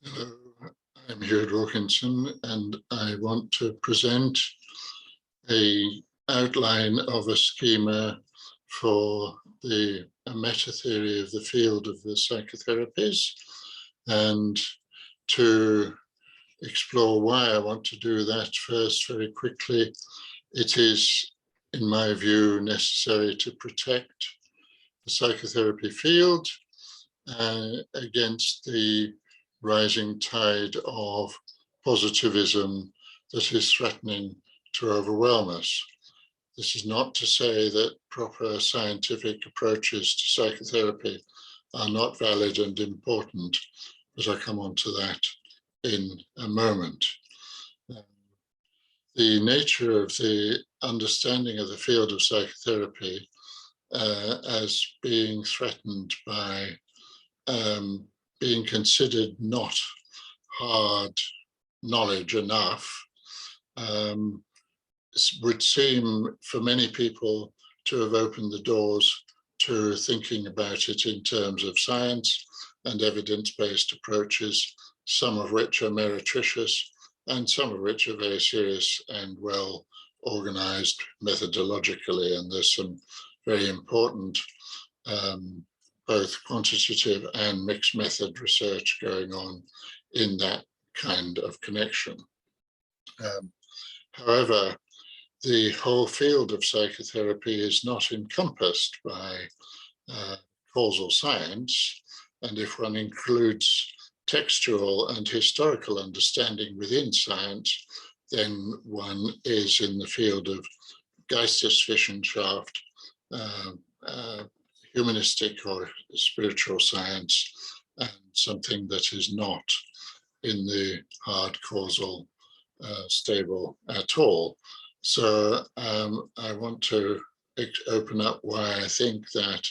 Hello, I'm Hugh Wilkinson, and I want to present an outline of a schema for a meta theory of the field of the psychotherapies, and to explore why I want to do that first very quickly. It is, in my view, necessary to protect the psychotherapy field against the rising tide of positivism that is threatening to overwhelm us. This is not to say that proper scientific approaches to psychotherapy are not valid and important, but I'll come on to that in a moment. The nature of the understanding of the field of psychotherapy as being threatened by being considered not hard knowledge enough would seem for many people to have opened the doors to thinking about it in terms of science and evidence-based approaches, some of which are meretricious and some of which are very serious and well organized methodologically. And there's some very important both quantitative and mixed method research going on in that kind of connection. However, the whole field of psychotherapy is not encompassed by causal science, and if one includes textual and historical understanding within science, then one is in the field of Geisteswissenschaft, humanistic or spiritual science, and something that is not in the hard causal stable at all. So I want to open up why I think that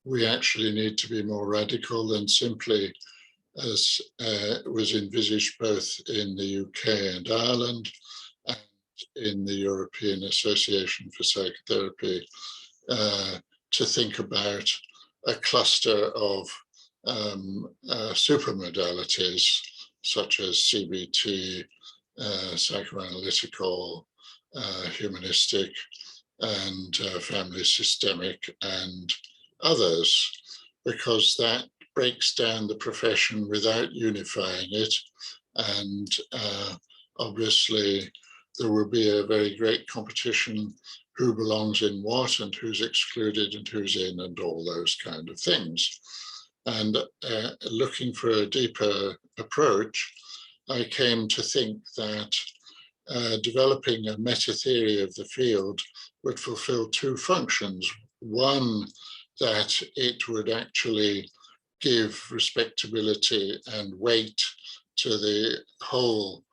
we actually need to be more radical than simply, as was envisaged both in the UK and Ireland and in the European Association for Psychotherapy, to think about a cluster of supermodalities such as CBT, psychoanalytical, humanistic, and family systemic, and others, because that breaks down the profession without unifying it. And obviously, there will be a very great competition who belongs in what and who's excluded and who's in and all those kind of things. And looking for a deeper approach, I came to think that developing a meta theory of the field would fulfill two functions. One, that it would actually give respectability and weight to the whole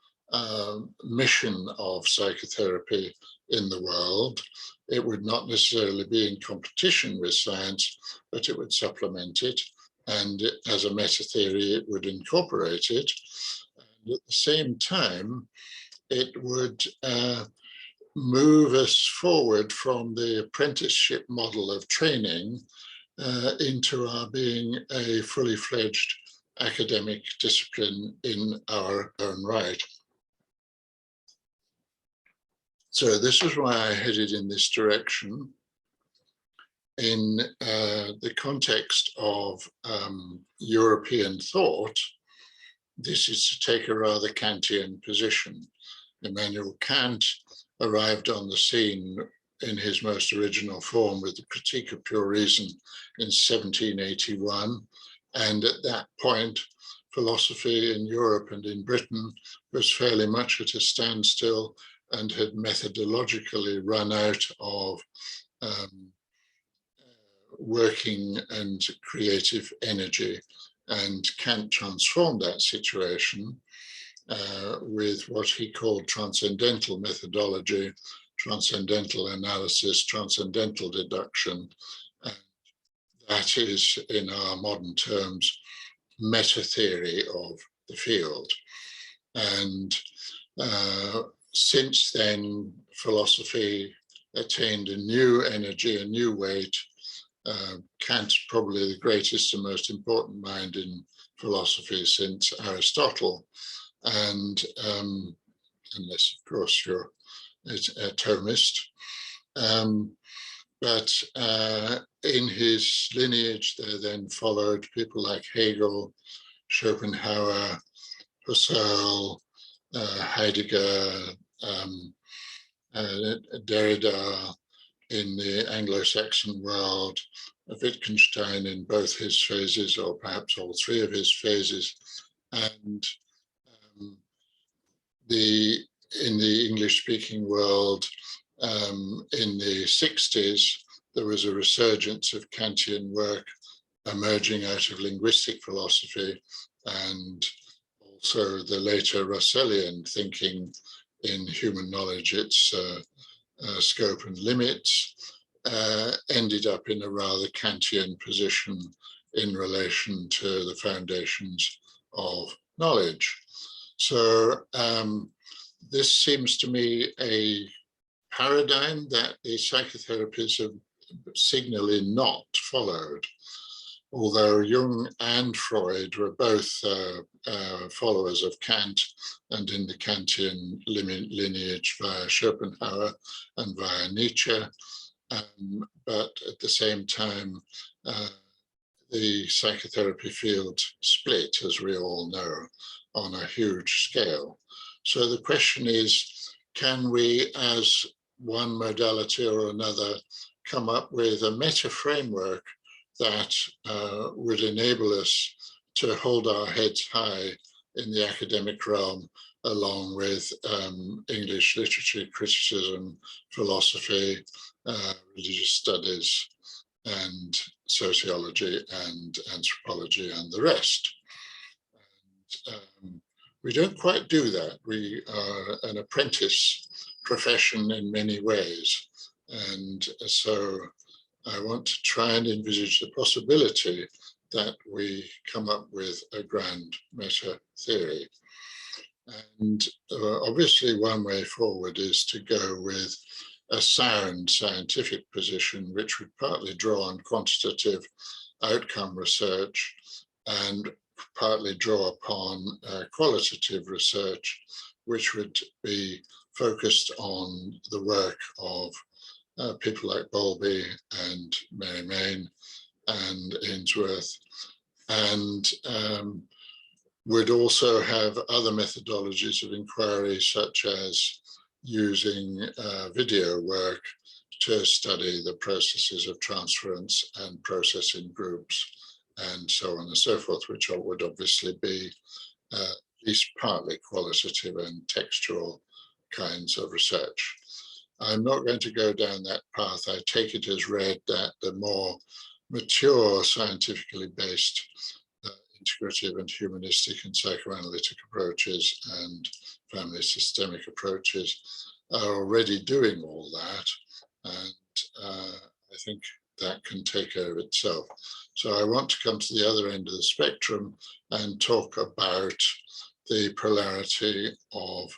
mission of psychotherapy in the world. It would not necessarily be in competition with science, but it would supplement it. And as a meta theory, it would incorporate it. And at the same time, it would move us forward from the apprenticeship model of training into our being a fully fledged academic discipline in our own right. So this is why I headed in this direction. In the context of European thought, this is to take a rather Kantian position. Immanuel Kant arrived on the scene in his most original form with the Critique of Pure Reason in 1781. And at that point, philosophy in Europe and in Britain was fairly much at a standstill and had methodologically run out of working and creative energy. And Kant transformed that situation with what he called transcendental methodology, transcendental analysis, transcendental deduction. And that is, in our modern terms, meta theory of the field. And since then, philosophy attained a new energy, a new weight, Kant's probably the greatest and most important mind in philosophy since Aristotle. And unless, of course, you're a Thomist. But in his lineage, there then followed people like Hegel, Schopenhauer, Husserl, Heidegger, Derrida in the Anglo-Saxon world, Wittgenstein in both his phases, or perhaps all three of his phases, and in the English-speaking world, in the 60s, there was a resurgence of Kantian work emerging out of linguistic philosophy, and also the later Russellian thinking in human knowledge, its scope and limits, ended up in a rather Kantian position in relation to the foundations of knowledge. So this seems to me a paradigm that the psychotherapies have signally not followed. Although Jung and Freud were both followers of Kant, and in the Kantian lineage via Schopenhauer and via Nietzsche, but at the same time, the psychotherapy field split, as we all know, on a huge scale. So the question is, can we, as one modality or another, come up with a meta framework that would enable us to hold our heads high in the academic realm, along with English literature criticism, philosophy, religious studies, and sociology and anthropology and the rest. And, we don't quite do that. We are an apprentice profession in many ways. And so I want to try and envisage the possibility that we come up with a grand meta theory. And obviously one way forward is to go with a sound scientific position, which would partly draw on quantitative outcome research and partly draw upon qualitative research, which would be focused on the work of people like Bowlby and Mary Main and Ainsworth, and would also have other methodologies of inquiry, such as using video work to study the processes of transference and processing groups, and so on and so forth, which would obviously be at least partly qualitative and textual kinds of research. I'm not going to go down that path. I take it as read that the more mature, scientifically based integrative and humanistic and psychoanalytic approaches and family systemic approaches are already doing all that. And I think that can take care of itself. So I want to come to the other end of the spectrum and talk about the polarity of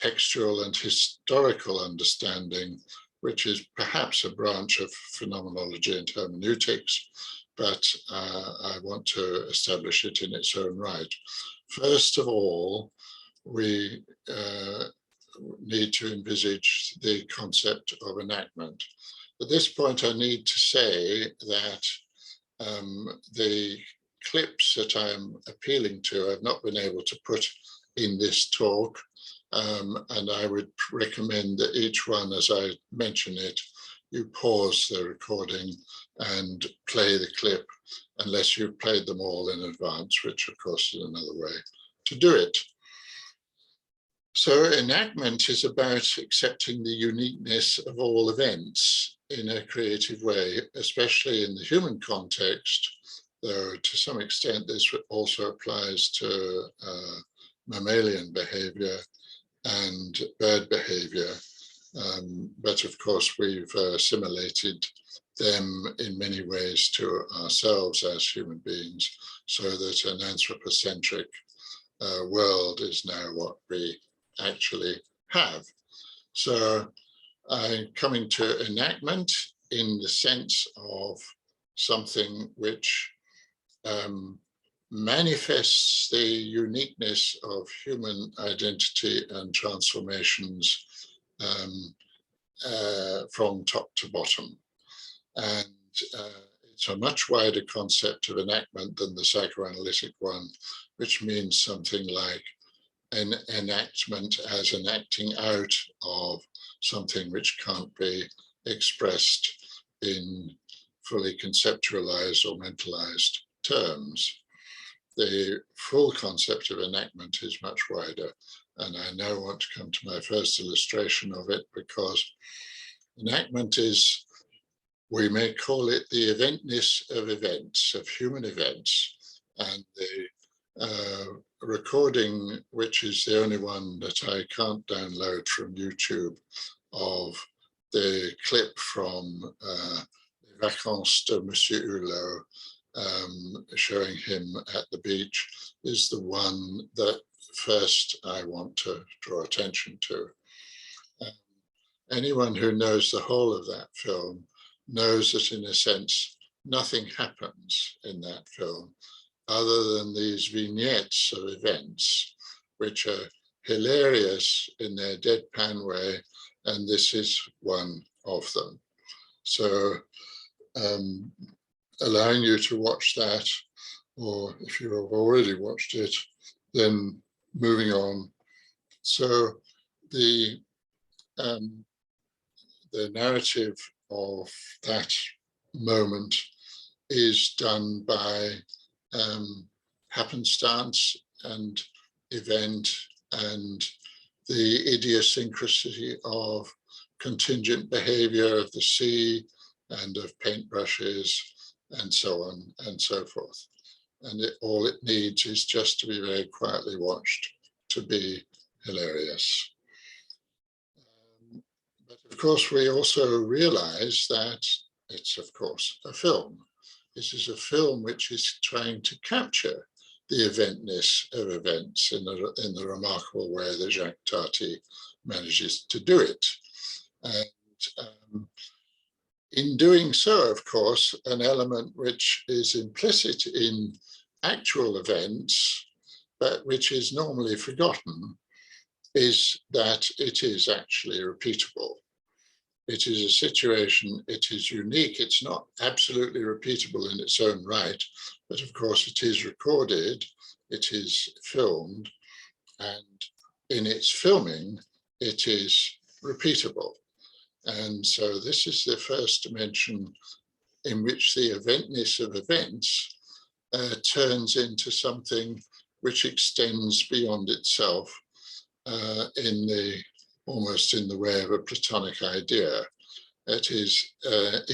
textual and historical understanding, which is perhaps a branch of phenomenology and hermeneutics, but I want to establish it in its own right. First of all, we need to envisage the concept of enactment. At this point, I need to say that the clips that I'm appealing to, I've not been able to put in this talk, and I would recommend that each one, as I mention it, you pause the recording and play the clip, unless you've played them all in advance, which of course is another way to do it. So enactment is about accepting the uniqueness of all events in a creative way, especially in the human context, though to some extent this also applies to mammalian behavior and bird behavior. But of course, we've assimilated them in many ways to ourselves as human beings, so that an anthropocentric world is now what we actually have. So I'm coming to enactment. in the sense of something which manifests the uniqueness of human identity and transformations from top to bottom. And it's a much wider concept of enactment than the psychoanalytic one, which means something like an enactment as an acting out of something which can't be expressed in fully conceptualized or mentalized terms. The full concept of enactment is much wider, and I now want to come to my first illustration of it, because enactment is, we may call it the eventness of events, of human events, and the recording, which is the only one that I can't download from YouTube, of the clip from Vacances de Msr Hulot, showing him at the beach, is the one that first I want to draw attention to. Anyone who knows the whole of that film knows that, in a sense, nothing happens in that film other than these vignettes of events, which are hilarious in their deadpan way, and this is one of them. So allowing you to watch that, or if you have already watched it, then moving on. So the narrative of that moment is done by happenstance and event and the idiosyncrasy of contingent behavior of the sea and of paintbrushes and so on and so forth. And all it needs is just to be very quietly watched to be hilarious. But of course, we also realize that it's, of course, a film. This is a film which is trying to capture the eventness of events in the remarkable way that Jacques Tati manages to do it. And in doing so, of course, an element which is implicit in actual events, but which is normally forgotten, is that it is actually repeatable. It is a situation, it is unique, it's not absolutely repeatable in its own right, but of course it is recorded, it is filmed, and in its filming, it is repeatable. And so this is the first dimension in which the eventness of events turns into something which extends beyond itself almost in the way of a Platonic idea. It is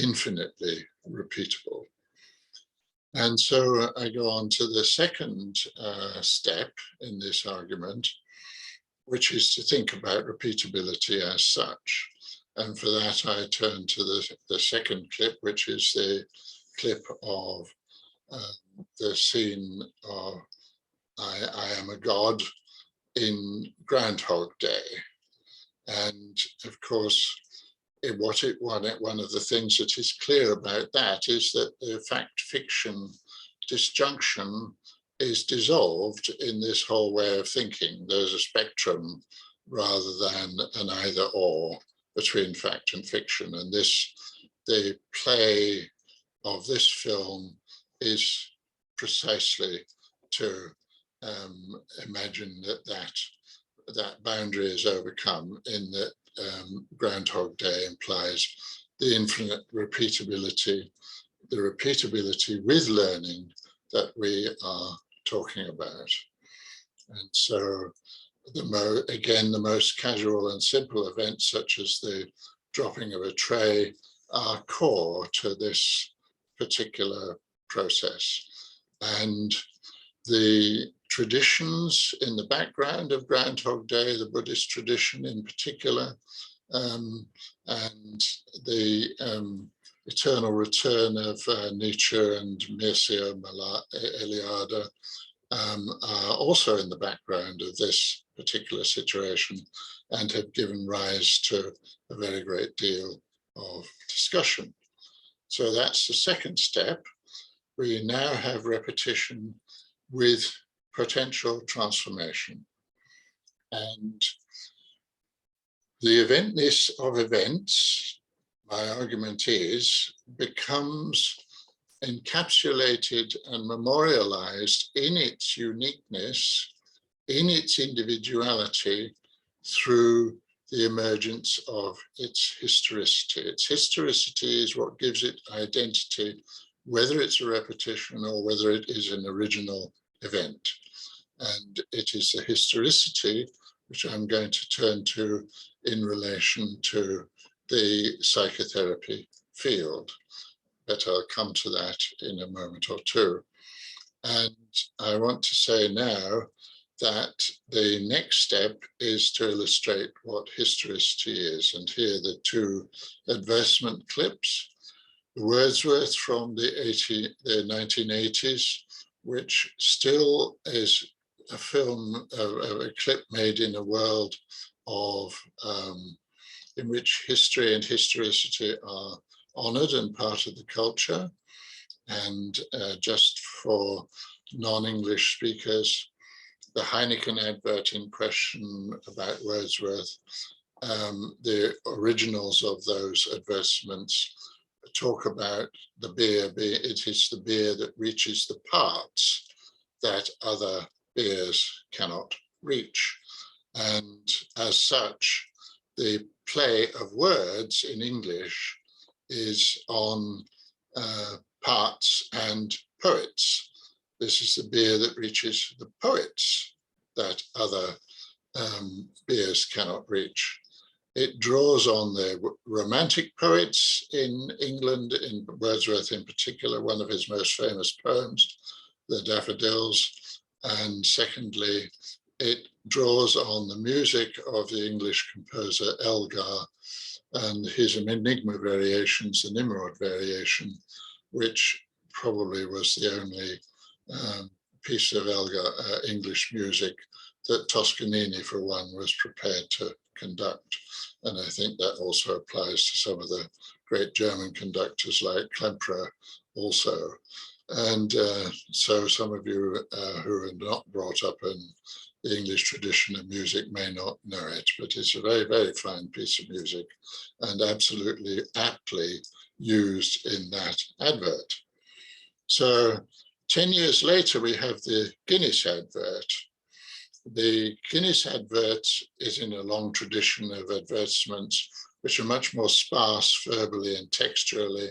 infinitely repeatable. And so I go on to the second step in this argument, which is to think about repeatability as such. And for that, I turn to the second clip, which is the clip of the scene of I Am a God in Groundhog Day. And of course, one of the things that is clear about that is that the fact-fiction disjunction is dissolved in this whole way of thinking. There's a spectrum rather than an either-or between fact and fiction. And the play of this film is precisely to imagine that boundary is overcome, in that Groundhog Day implies the infinite repeatability, the repeatability with learning that we are talking about. And so again, the most casual and simple events, such as the dropping of a tray, are core to this particular process. And the traditions in the background of Groundhog Day, the Buddhist tradition in particular, and the eternal return of Nietzsche and Mircea Eliade are also in the background of this particular situation and have given rise to a very great deal of discussion. So that's the second step. We now have repetition with potential transformation. And the eventness of events, my argument is, becomes encapsulated and memorialized in its uniqueness, in its individuality, through the emergence of its historicity. Its historicity is what gives it identity, whether it's a repetition or whether it is an original event. And it is the historicity which I'm going to turn to in relation to the psychotherapy field. But I'll come to that in a moment or two. And I want to say now that the next step is to illustrate what historicity is. And here are the two advertisement clips. Wordsworth from the 1980s, which still is a film, a clip made in a world of in which history and historicity are honored and part of the culture. And just for non-English speakers, the Heineken advert in question about Wordsworth, the originals of those advertisements talk about the beer. It is the beer that reaches the parts that other beers cannot reach. And as such, the play of words in English is on parts and poets. This is the beer that reaches the poets that other beers cannot reach. It draws on the romantic poets in England, in Wordsworth in particular, one of his most famous poems, The Daffodils. And secondly, it draws on the music of the English composer Elgar and his Enigma variations, the Nimrod variation, which probably was the only piece of Elgar English music that Toscanini, for one, was prepared to conduct. And I think that also applies to some of the great German conductors like Klemperer also. And so some of you who are not brought up in the English tradition of music may not know it, but it's a very, very fine piece of music and absolutely aptly used in that advert. So 10 years later, we have the Guinness advert. The Guinness advert is in a long tradition of advertisements which are much more sparse verbally and textually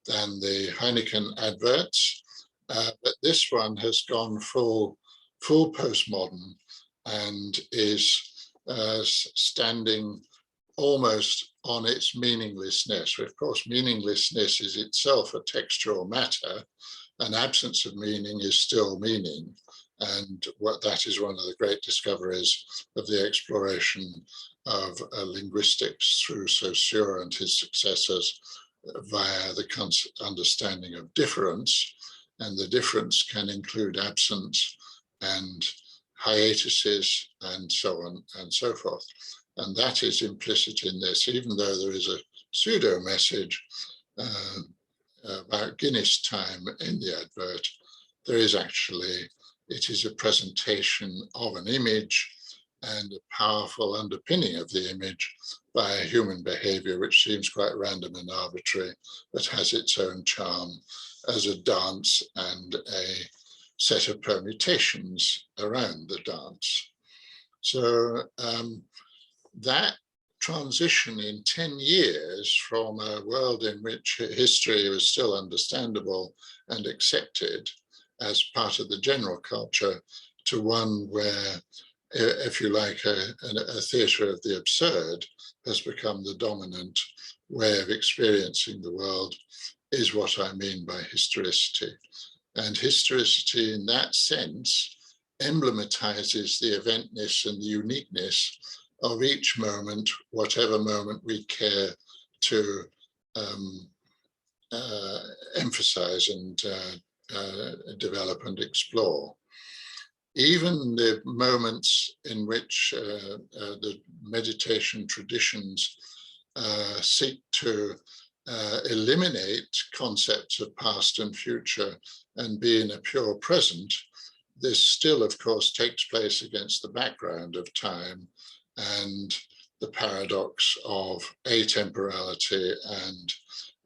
than the Heineken adverts. But this one has gone full postmodern and is standing almost on its meaninglessness. Of course, meaninglessness is itself a textual matter. An absence of meaning is still meaning. And that is one of the great discoveries of the exploration of linguistics through Saussure and his successors via the understanding of difference. And the difference can include absence and hiatuses and so on and so forth. And that is implicit in this, even though there is a pseudo message about Guinness time in the advert, there is actually, it is a presentation of an image and a powerful underpinning of the image by a human behavior which seems quite random and arbitrary, but has its own charm as a dance and a set of permutations around the dance. So that transition in 10 years from a world in which history was still understandable and accepted as part of the general culture to one where, if you like, a theatre of the absurd has become the dominant way of experiencing the world is what I mean by historicity. And historicity in that sense emblematizes the eventness and the uniqueness of each moment, whatever moment we care to emphasize and develop and explore. Even the moments in which the meditation traditions seek to eliminate concepts of past and future and be in a pure present, this still, of course, takes place against the background of time and the paradox of atemporality and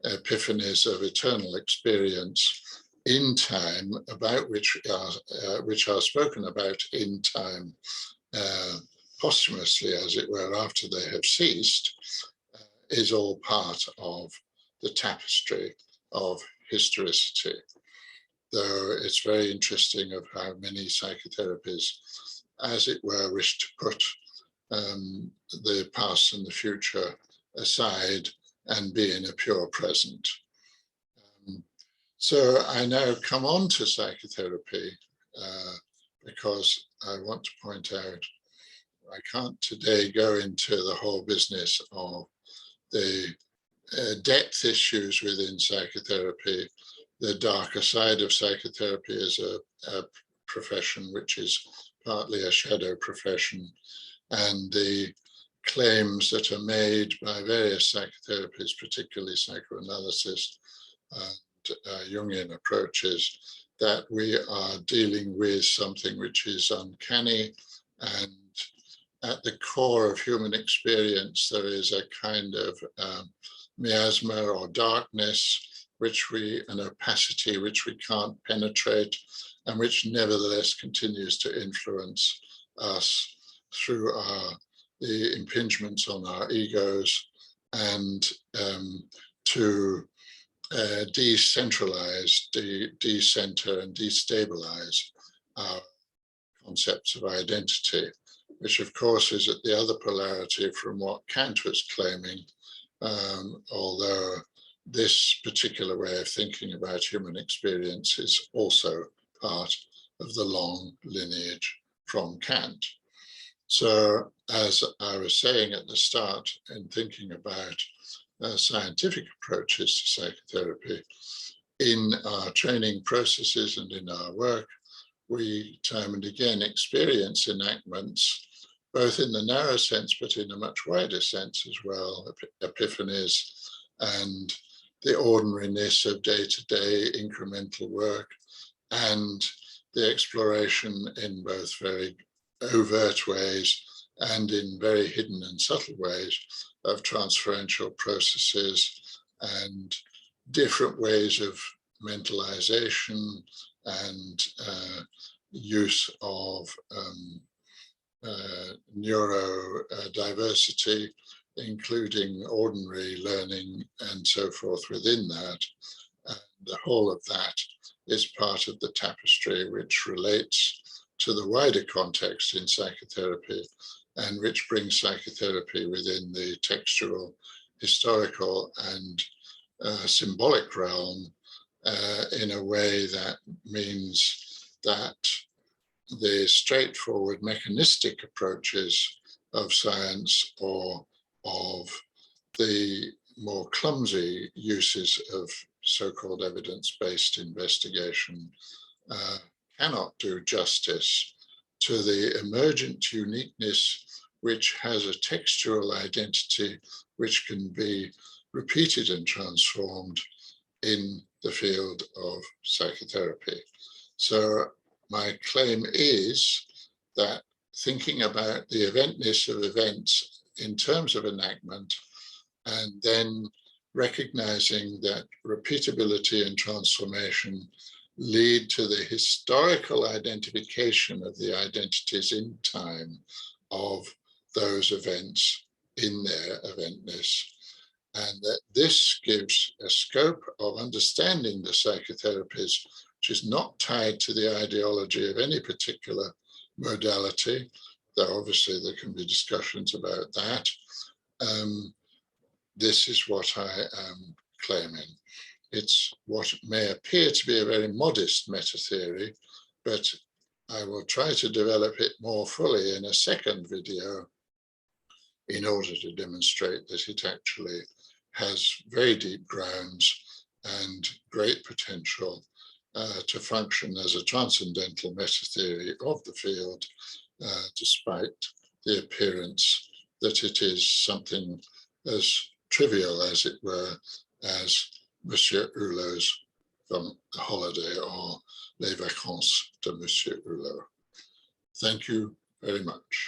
epiphanies of eternal experience in time, about which are spoken about in time posthumously, as it were, after they have ceased, is all part of the tapestry of historicity. Though it's very interesting of how many psychotherapies, as it were, wish to put the past and the future aside and be in a pure present. So I now come on to psychotherapy because I want to point out I can't today go into the whole business of the depth issues within psychotherapy. The darker side of psychotherapy is a profession which is partly a shadow profession, and the claims that are made by various psychotherapies, particularly psychoanalysis and Jungian approaches, that we are dealing with something which is uncanny, and at the core of human experience there is a kind of miasma or darkness, an opacity which we can't penetrate, and which nevertheless continues to influence us through the impingements on our egos, and to decentralize, decenter and destabilize our concepts of identity, which of course is at the other polarity from what Kant was claiming, although this particular way of thinking about human experience is also part of the long lineage from Kant. So, as I was saying at the start, in thinking about scientific approaches to psychotherapy, in our training processes and in our work, we time and again experience enactments, both in the narrow sense, but in a much wider sense as well, epiphanies and the ordinariness of day-to-day incremental work, and the exploration in both very overt ways and in very hidden and subtle ways of transferential processes and different ways of mentalization and use of neurodiversity, including ordinary learning and so forth within that. And the whole of that is part of the tapestry which relates to the wider context in psychotherapy, and which brings psychotherapy within the textual, historical and symbolic realm in a way that means that the straightforward mechanistic approaches of science or of the more clumsy uses of so-called evidence-based investigation cannot do justice to the emergent uniqueness which has a textual identity which can be repeated and transformed in the field of psychotherapy. So my claim is that thinking about the eventness of events in terms of enactment, and then recognizing that repeatability and transformation lead to the historical identification of the identities in time of those events in their eventness, and that this gives a scope of understanding the psychotherapies which is not tied to the ideology of any particular modality, though obviously there can be discussions about that. This is what I am claiming. It's what may appear to be a very modest meta-theory, but I will try to develop it more fully in a second video in order to demonstrate that it actually has very deep grounds and great potential to function as a transcendental meta-theory of the field, despite the appearance that it is something as trivial, as it were, as Msr Hulot's holiday, or les Vacances de Msr Hulot. Thank you very much.